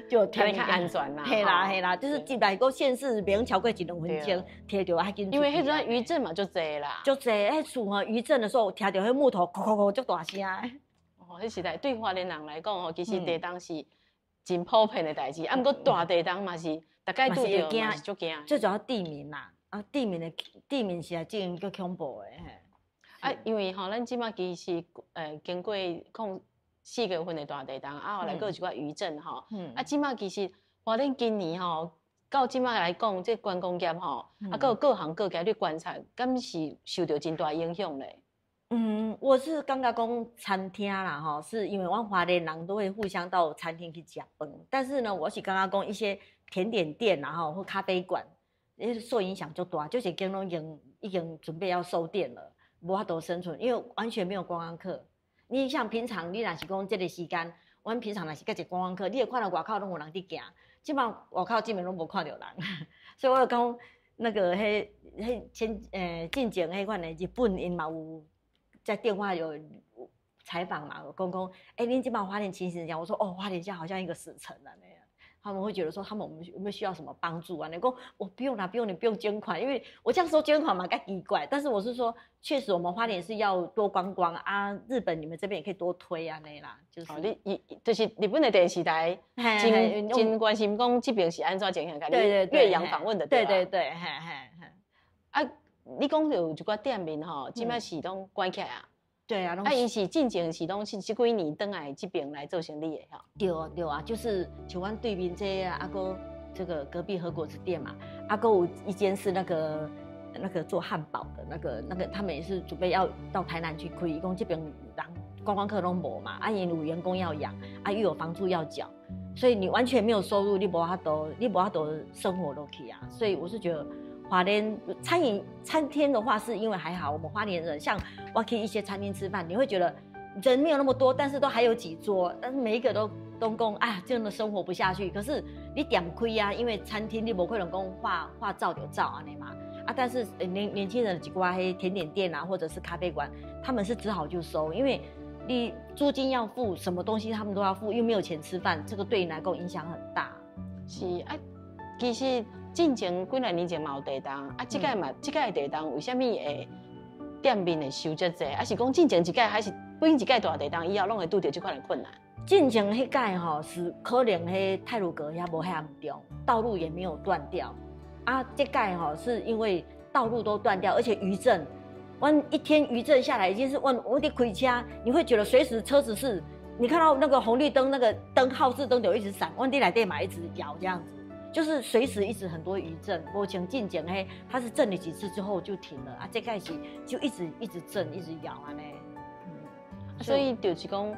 就听你较安全啦，嘿啦，就是入来个县市免超过1、2分钟，摕到还紧。因为迄阵余震嘛就侪啦，就侪，迄厝吼余震的时候，听到迄木头叩叩叩足大声的。哦，迄时代对花莲人来讲吼，其实地动是真普遍的代志，啊，毋过大地动嘛是大概拄着嘛是足惊。最主要地名啦，啊，地名是真够恐怖的嘿。啊，因为吼，咱即马其实经过4月份的大地动，啊，后来佫有一寡余震吼，啊，即马其实花莲今年吼到即摆来讲，这观光业吼，啊，还有各行各业你观察，敢是受到真大影响咧？我是感觉讲餐厅啦，吼，是因为阮华联人都会互相到餐厅去吃饭，但是呢，我是感觉讲一些甜点店啦，吼，或咖啡馆，受影响就大，就是经拢已经准备要收店了，无法度生存，因为完全没有观光客。你像平常你若是讲这个时间，阮平常若是甲一观光客，你会看到外口拢有人伫行，即摆外口基本拢无看到人，所以我就讲那个进前迄款的日本因嘛有。在电话有采访嘛，我公公，您今晚花莲情形怎样？我说花莲现在好像一个死城了那样。他们会觉得说，我们有没有需要什么帮助啊？你讲我不用啦，不用，你不用捐款，因为我这样说捐款嘛，该奇怪。但是我是说，确实我们花莲是要多观光啊，日本你们这边也可以多推啊那啦，就是。就是日本的电视台真关心讲这边是安怎情形，对岳阳访问的对对，啊。你讲有一寡店面吼，即摆是拢关起来啊。对啊，因是进前是拢是这几年转来这边来做生意的吼。对啊，就是像阮对面这啊个这个隔壁和果子店嘛，个有一间是那个做汉堡的那个，他们也是准备要到台南去开，伊讲这边人观光客拢无嘛，因有员工要养，又有房租要缴，所以你完全没有收入，你无法度生活落去啊，所以我是觉得。花莲餐厅的话，是因为还好，我们花莲人像我去一些餐厅吃饭，你会觉得人没有那么多，但是都还有几桌，但是每一个都讲真的生活不下去。可是你点亏啊，因为餐厅你不可能讲画照就照啊，嘛但是年轻人几挂黑甜点店啊，或者是咖啡馆，他们是只好就收，因为你租金要付，什么东西他们都要付，又没有钱吃饭，这个对你来讲影响很大。是其实。进前几来年前嘛有地动，这届的地动为什么会店面会收这济？是讲进前一届还是本一届大地动以后，拢会拄到这款的困难？进前迄届吼是可能迄太鲁阁遐无遐严重，道路也没有断掉。这届吼是因为道路都断掉，而且余震，一天余震下来已经是我得开车，你会觉得随时车子是，你看到那个红绿灯那个灯号志灯就一直闪，我得来电嘛一直摇这样子。就是随时一直很多余震，我前进前它是震了几次之后就停了这开始就一直震，一直摇所以就是讲，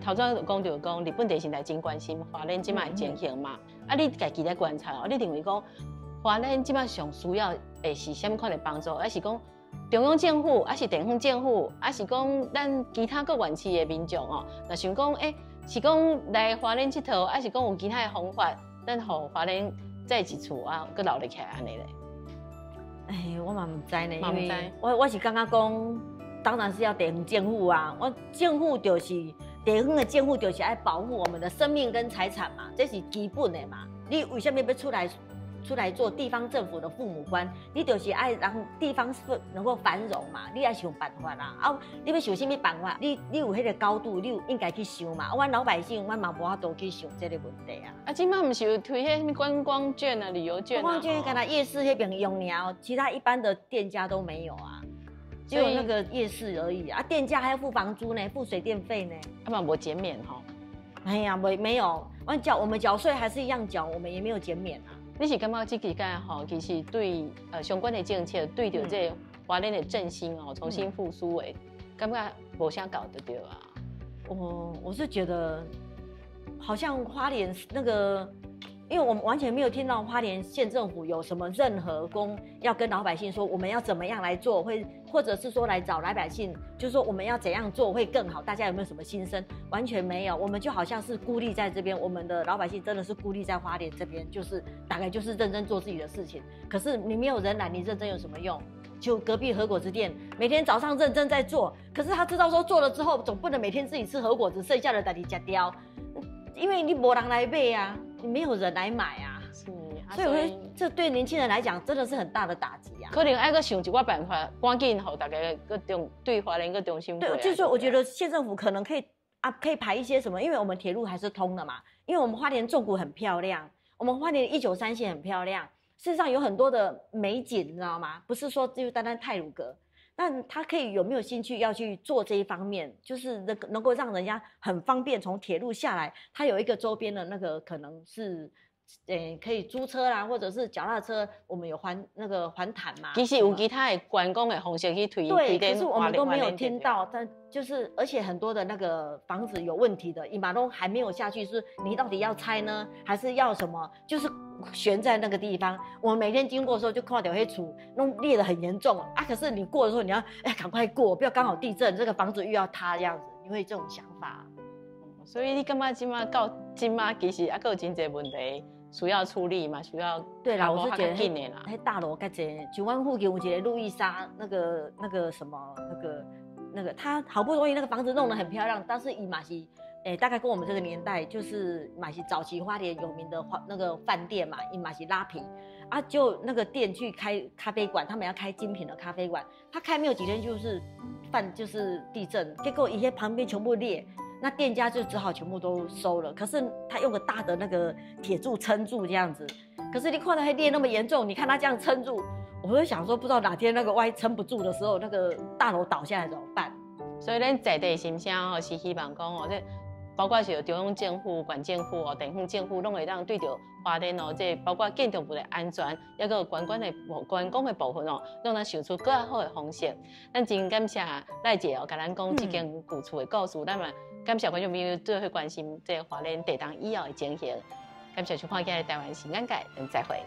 头先就讲，日本电视台真关心花莲即摆的情形嘛。你家己在观察你认为讲花莲即摆上需要的是什么款的帮助？还是讲中央政府，还是地方政府，还是讲咱其他各县市的民众那想讲是讲来花莲佚佗，还是讲有其他的方法？咱互花莲再一厝搁留入起来安尼咧。我嘛唔知呢，因为我是感觉讲，当然是要地方政府啊。政府就是地方的政府，就是爱保护我们的生命跟财产嘛，这是基本的嘛。你为什么要出来做地方政府的父母官？你就是爱让地方能够繁荣嘛，你爱想办法啦。你要想什么办法？你有迄个高度，你应该去想嘛。阮老百姓，阮嘛无法度去想这个问题啊。今摆唔是有推迄什么观光券啊、旅游券观光券，干那夜市那边用了，其他一般的店家都没有啊，只有那个夜市而已啊。店家还要付房租呢，付水电费呢。嘛无减免吼。哎呀，没有，我们缴税还是一样缴，我们也没有减免啊。你是感觉这几届其实对相关的政策对着这花莲的振兴重新复苏的，感觉无啥搞得到啊？我是觉得好像花莲那个，因为我们完全没有听到花莲县政府有什么任何要跟老百姓说我们要怎么样来做，或者是说来找老百姓，就是说我们要怎样做会更好，大家有没有什么心声？完全没有，我们就好像是孤立在这边，我们的老百姓真的是孤立在花莲这边，就是大概就是认真做自己的事情。可是你没有人来，你认真有什么用？就隔壁和果子店每天早上认真在做，可是他知道说做了之后总不能每天自己吃和果子，剩下的在你吃掉，因为你没人来买啊，你没有人来买啊。所以我觉得这对年轻人来讲真的是很大的打击啊！可能爱个想一个办法，赶紧让大家对花莲个中心。对，就是说我觉得县政府可能可以排一些什么，因为我们铁路还是通的嘛，因为我们花莲纵谷很漂亮，我们花莲193线很漂亮，事实上有很多的美景，你知道吗？不是说就单单太鲁阁，那他可以有没有兴趣要去做这一方面，就是能够让人家很方便从铁路下来，他有一个周边的那个可能是可以租车啦，或者是脚踏车，我们有还坦嘛。其实有其他的观光的方式去推对，电，可是我们都没有听到。但就是而且很多的那个房子有问题的，伊马都还没有下去，是你到底要拆呢，还是要什么？就是悬在那个地方。我们每天经过的时候就看到黑土弄裂得很严重啊，可是你过的时候你要赶快过，不要刚好地震，这个房子又要塌这样子，你会有这种想法。所以你感觉今嘛到今嘛其实还有真侪问题需要处理嘛，需要对啦，我是觉得那大楼该怎，像湾附近有一个路易莎那个什么那个，他好不容易那个房子弄得很漂亮，但是以马西，大概跟我们这个年代就是马西早期花莲有名的那个饭店嘛，以马西拉皮啊，就那个店去开咖啡馆，他们要开精品的咖啡馆，他开没有几天就是地震，结果一些旁边全部裂。那店家就只好全部都收了，可是他用个大的那个铁柱撑住这样子，可是你看到它裂那么严重，你看他这样撑住，我会想说，不知道哪天那个万一撑不住的时候，那个大楼倒下来怎么办？所以咱在地心声吼是希望讲这包括是中央政府、县政府哦、地方政府，拢会当对着花莲哦，这包括建筑物的安全，也个观光的部分哦，让咱想出更好的方式。咱真感谢赖姐哦，甲咱讲这间旧厝的故事，咱嘛感谢观众朋友最会关心这花莲地动以后的情形。感谢收看今日台湾新眼界，再会。